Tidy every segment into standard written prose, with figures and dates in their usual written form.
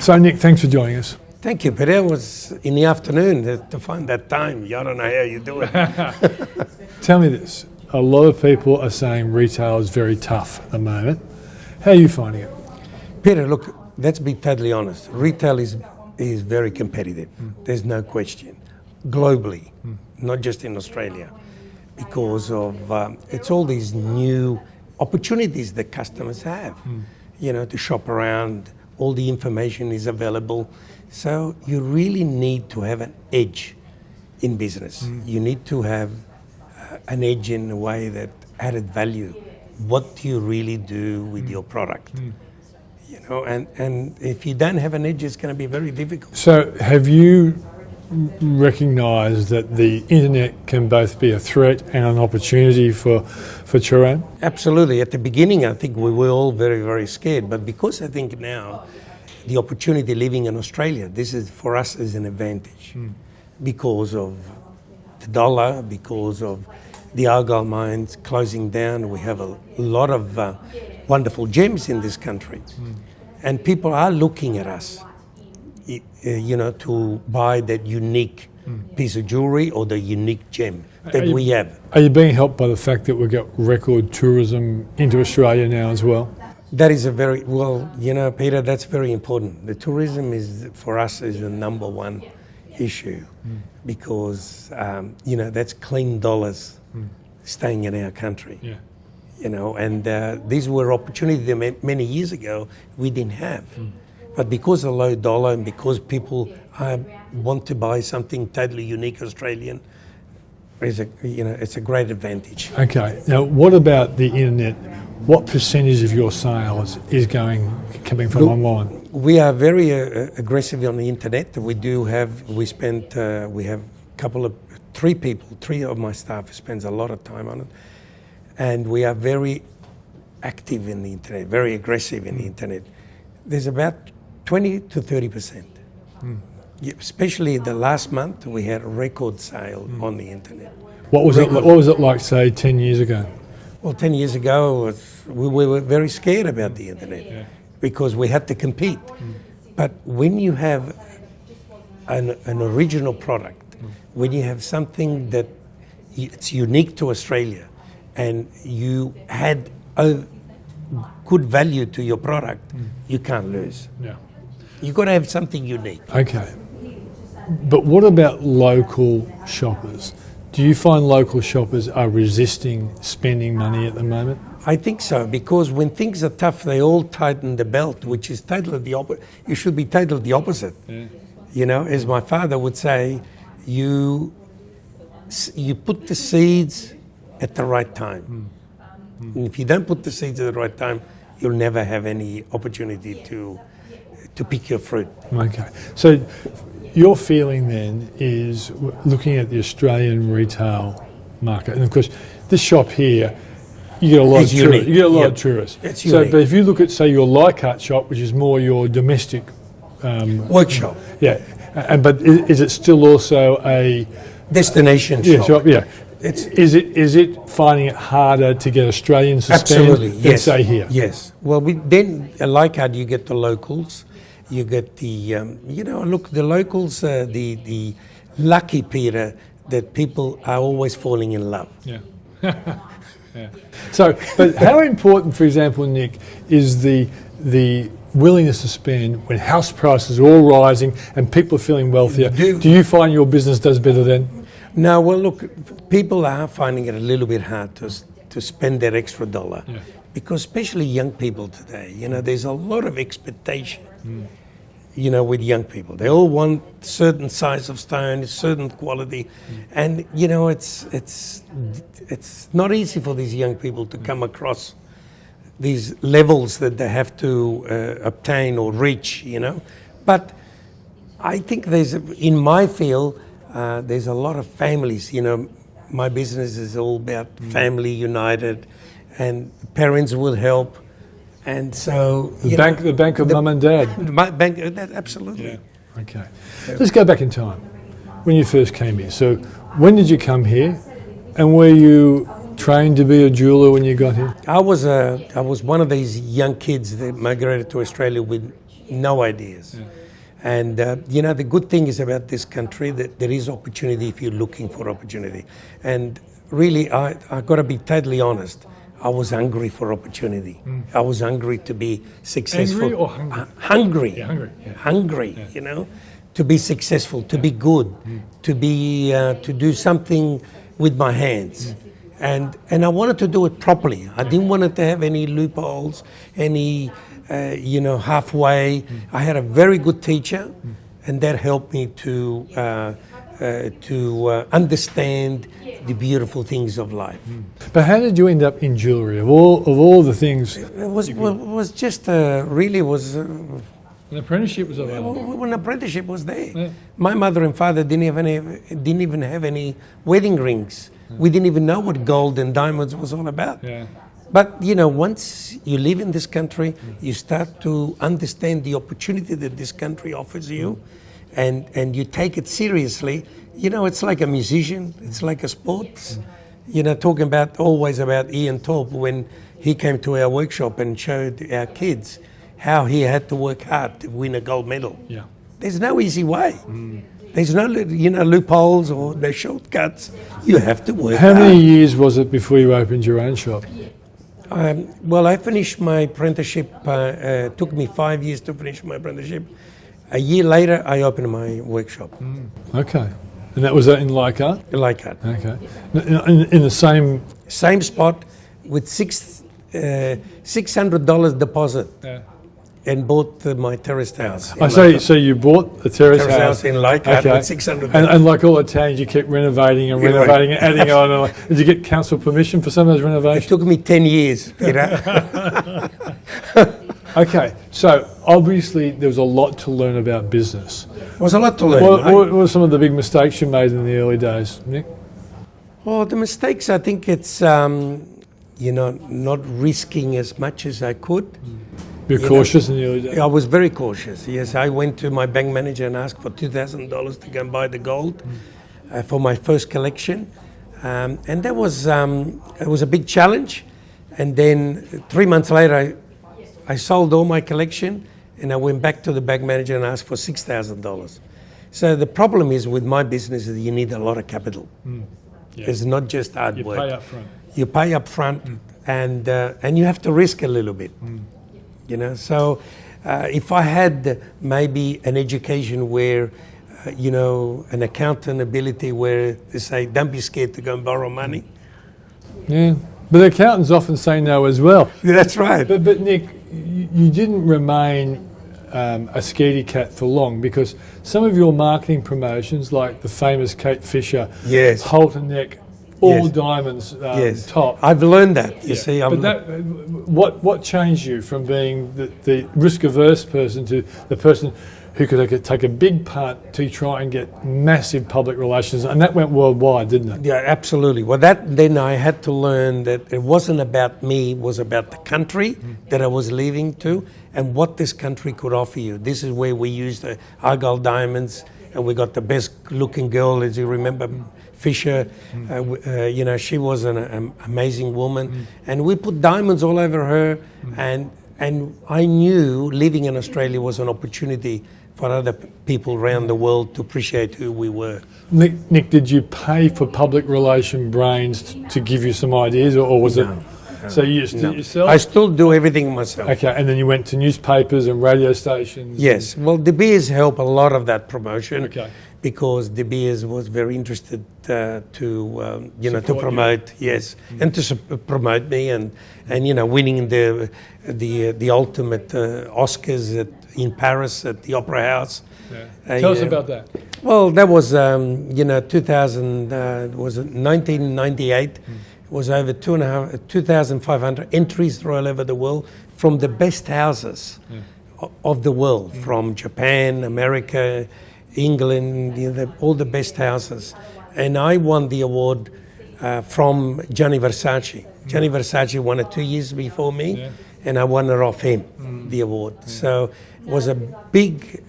So Nic, thanks for joining us. Thank you, but it was in the afternoon to find that time. I don't know how you do it. Tell me this, a lot of people are saying retail is very tough at the moment. How are you finding it? Peter, look, let's be totally honest. Retail is very competitive. There's no question. Globally, not just in Australia, because of it's all these new opportunities that customers have, to shop around. All the information is available. So you really need to have an edge in business. You need to have an edge in a way that added value. What do you really do with your product? And if you don't have an edge, it's going to be very difficult. So have you recognised that the internet can both be a threat and an opportunity for Cerrone? Absolutely. At the beginning, I think we were all very, very scared. But because I think now the opportunity living in Australia, this is for us is an advantage because of the dollar, because of the Argyle mines closing down. We have a lot of wonderful gems in this country. And people are looking at us, to buy that unique piece of jewellery or the unique gem that we have. Are you being helped by the fact that we've got record tourism into Australia now as well? That is Peter, that's very important. The tourism for us is the number one issue because, that's clean dollars staying in our country. Yeah. And these were opportunities that many years ago we didn't have. But because of low dollar and because people want to buy something totally unique Australian, it's a great advantage. Okay. Now, what about the internet? What percentage of your sales is coming from online? We are very aggressive on the internet. We have three of my staff spends a lot of time on it. And we are very active in the internet, very aggressive in the internet. There's about 20 to 30%. Especially the last month, we had a record sale on the internet. What was it like, say, 10 years ago? Well, 10 years ago, we were very scared about the internet because we had to compete. But when you have an original product, when you have something that it's unique to Australia, and you had a good value to your product, you can't lose. Yeah. You've got to have something unique. Okay. But what about local shoppers? Do you find local shoppers are resisting spending money at the moment? I think so, because when things are tough, they all tighten the belt, which is totally the opposite. You should be totally the opposite. Yeah. As my father would say, you put the seeds at the right time. And if you don't put the seeds at the right time, you'll never have any opportunity to pick your fruit. Okay. So your feeling then is looking at the Australian retail market, and of course this shop here, you get a lot of tourists. You get a lot of tourists. It's unique. But if you look at, say, your Leichhardt shop, which is more your domestic workshop. Yeah. But is it still also a destination shop? Yeah. Is it finding it harder to get Australians to Absolutely, spend than say here? Yes. Well, then like how you get the locals, you get the the locals, the lucky Peter that people are always falling in love. Yeah. Yeah. So, but how important, for example, Nic, is the willingness to spend when house prices are all rising and people are feeling wealthier? Do you find your business does better then? No, well, look, people are finding it a little bit hard to spend that extra dollar because especially young people today, there's a lot of expectation, with young people. They all want certain size of stone, certain quality, and, it's not easy for these young people to come across these levels that they have to obtain or reach, But I think in my field, there's a lot of families, my business is all about family united and parents will help. And so... The bank of mum and dad. My bank, absolutely. Yeah. Okay. Let's go back in time. When you first came here. So when did you come here? And were you trained to be a jeweller when you got here? I was one of these young kids that migrated to Australia with no ideas. Yeah. And you know, the good thing is about this country that there is opportunity if you're looking for opportunity. And really, I got to be totally honest. I was hungry for opportunity. I was hungry to be successful. Angry or hungry? Hungry. Yeah, hungry. Yeah. Hungry. Yeah. You know, to be successful, to be good, to be to do something with my hands. And I wanted to do it properly. I didn't want it to have any loopholes, any you know, halfway. I had a very good teacher, and that helped me to understand the beautiful things of life. But how did you end up in jewellery? Of all the things, It was just really was. an apprenticeship was available. When apprenticeship was there, Yeah. my mother and father didn't even have any wedding rings. We didn't even know what gold and diamonds was all about. Yeah. But you know, once you live in this country, you start to understand the opportunity that this country offers you, and you take it seriously. You know, it's like a musician, it's like a sport. You know, talking about always about Ian Thorpe when he came to our workshop and showed our kids how he had to work hard to win a gold medal. Yeah. There's no easy way. There's no, you know, loopholes or no shortcuts. You have to work How hard. many years was it before you opened your own shop? Well, I finished my apprenticeship. Took me 5 years to finish my apprenticeship. A year later, I opened my workshop. Okay. And that was in Leichhardt? Leichhardt. Okay. In the same... Same spot with $600 deposit, Yeah. and bought my terraced house. I say, so you bought a terrace Terrace house house in Leichhardt with $600. and like all Italians, you kept renovating and Yeah, renovating and adding on. And did you get council permission for some of those It renovations? took me 10 years, Peter. Okay, so obviously there was a lot to learn about business. It was a lot to learn. What were some of the big mistakes you made in the early days, Nick? Well, the mistakes, I think it's, you know, not risking as much as I could. Be cautious in the early days. I was very cautious. Yes, I went to my bank manager and asked for $2,000 to go and buy the gold for my first collection, and that was it was a big challenge. And then 3 months later, I sold all my collection, and I went back to the bank manager and asked for $6,000. So the problem is with my business is you need a lot of capital. Yeah. It's not just hard You work. pay up front. You pay up front, and you have to risk a little bit. You know, so if I had maybe an education where, you know, an accountant ability where they say, don't be scared to go and borrow money. Yeah, but the accountants often say no as well. Yeah, that's right. But Nick, you didn't remain a scaredy cat for long, because some of your marketing promotions, like the famous Kate Fisher, Yes. halter neck, all Yes. diamonds Yes. top. I've learned that, you see. But that, what changed you from being the risk-averse person to the person who could take a big punt to try and get massive public relations? And that went worldwide, didn't it? Yeah, absolutely. Well, then I had to learn that it wasn't about me, it was about the country that I was leaving to and what this country could offer you. This is where we used the Argyle diamonds, and we got the best looking girl, as you remember, Fisher. You know, she was an amazing woman, and we put diamonds all over her, and I knew living in Australia was an opportunity for other people around the world to appreciate who we were. Nick, did you pay for public relation brains to give you some ideas, or was it? So you just did it yourself? I still do everything myself. Okay, and then you went to newspapers and radio stations? Yes, well, De Beers helped a lot of that promotion. Okay. Because De Beers was very interested to you know, to Support promote, yes, and to promote me, and you know, winning the ultimate Oscars in Paris at the Opera House. Yeah. Tell us about that. Well, that was you know, 2000 was it 1998. It was over 2,500 entries all over the world from the best houses of the world, from Japan, America, England, you know, all the best houses. And I won the award from Gianni Versace. Gianni Versace won it 2 years before me, and I won it off him, the award. So it was a big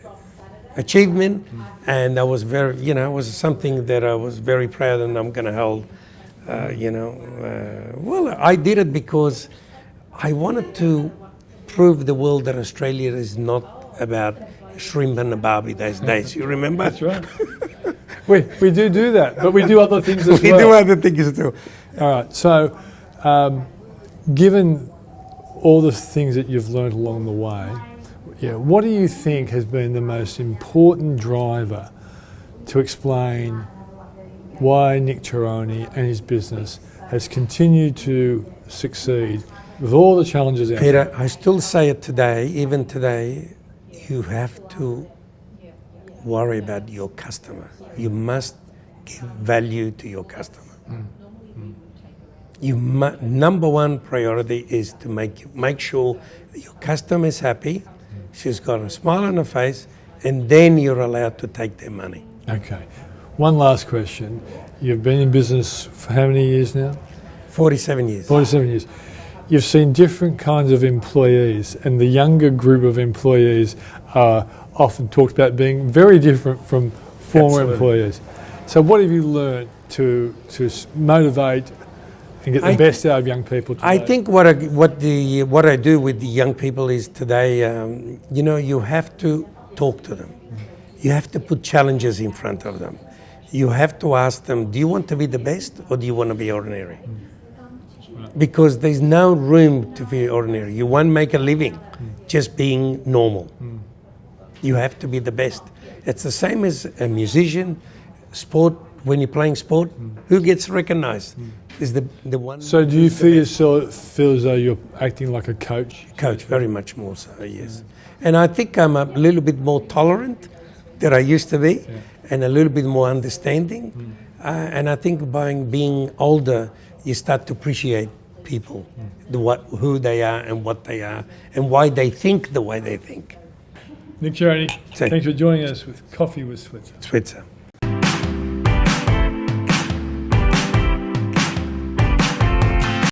achievement, and I was very, you know, it was something that I was very proud, and I'm going to hold, you know. Well, I did it because I wanted to prove the world that Australia is not about shrimp and a barbie those days. You remember? That's right. we do that, but we do other things as We well. do other things too. All right. So, given all the things that you've learned along the way, what do you think has been the most important driver to explain why Nic Cerrone and his business has continued to succeed with all the challenges out there? Peter, I still say it today, even today, you have to worry about your customer. You must give value to your customer. Number one priority is to make sure your customer is happy, she's got a smile on her face, and then you're allowed to take their money. Okay. One last question. You've been in business for how many years now? 47 years. 47 years. You've seen different kinds of employees, and the younger group of employees are often talked about being very different from former Absolutely. employees. So what have you learned to motivate and get the best out of young people today? I think what I do with the young people is today, you have to talk to them. You have to put challenges in front of them. You have to ask them, do you want to be the best or do you want to be ordinary? Because there's no room to be ordinary. You won't make a living just being normal. You have to be the best. It's the same as a musician, sport. When you're playing sport, who gets recognized? Is the one. So do you feel as though you're acting like a coach? Coach, very much more so, yes. And I think I'm a little bit more tolerant than I used to be, and a little bit more understanding. And I think by being older, you start to appreciate people, who they are and what they are, and why they think the way they think. Nic Cerrone, thanks for joining us with Coffee with Switzer. Switzer.